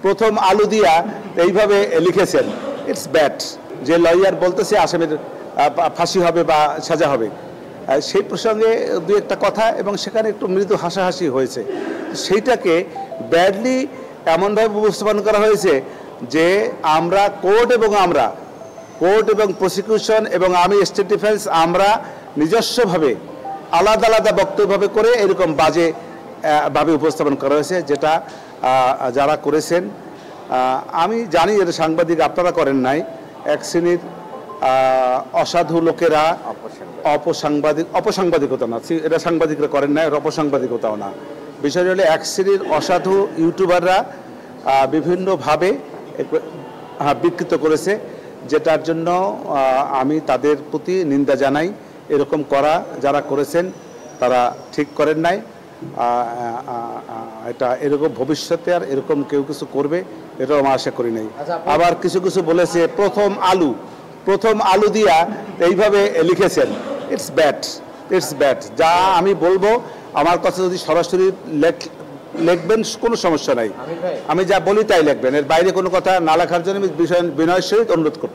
প্রথম আলু দিয়া এইভাবে লিখেছেন, ইটস ব্যাড। যে লয়ার বলতেছে আসামির ফাঁসি হবে বা সাজা হবে, সেই প্রসঙ্গে দু একটা কথা এবং সেখানে একটু মৃদু হাসাহাসি হয়েছে। সেইটাকে ব্যাডলি এমনভাবে উপস্থাপন করা হয়েছে যে আমরা কোর্ট এবং প্রসিকিউশন এবং আমি স্টেট ডিফেন্স আমরা নিজস্বভাবে আলাদা আলাদা বক্তব্যভাবে করে এরকম বাজে ভাবে উপস্থাপন করা হয়েছে, যেটা যারা করেছেন আমি জানি এটা সাংবাদিক আপনারা করেন নাই, এক শ্রেণীর অসাধু লোকেরা অপসাংবাদিকতা না, এটা সাংবাদিকরা করেন না, অপসাংবাদিকতাও না, বিষয়টা হলো এক শ্রেণীর অসাধু ইউটিউবাররা বিভিন্নভাবে বিকৃত করেছে, যেটার জন্য আমি তাদের প্রতি নিন্দা জানাই। এরকম করা যারা করেছেন তারা ঠিক করেন নাই, এটা এরকম ভবিষ্যতে আর এরকম কেউ কিছু করবে এটাও আমি আশা করি নাই। আবার কিছু বলেছে প্রথম আলু দিয়া এইভাবে লিখেছেন, ইটস ব্যাড। যা আমি বলবো আমার কথা যদি সরাসরি লিখবেন কোনো সমস্যা নাই, আমি যা বলি তাই লিখবেন, এর বাইরে কোনো কথা না লেখার জন্য বিনয়ের সহিত অনুরোধ করতে।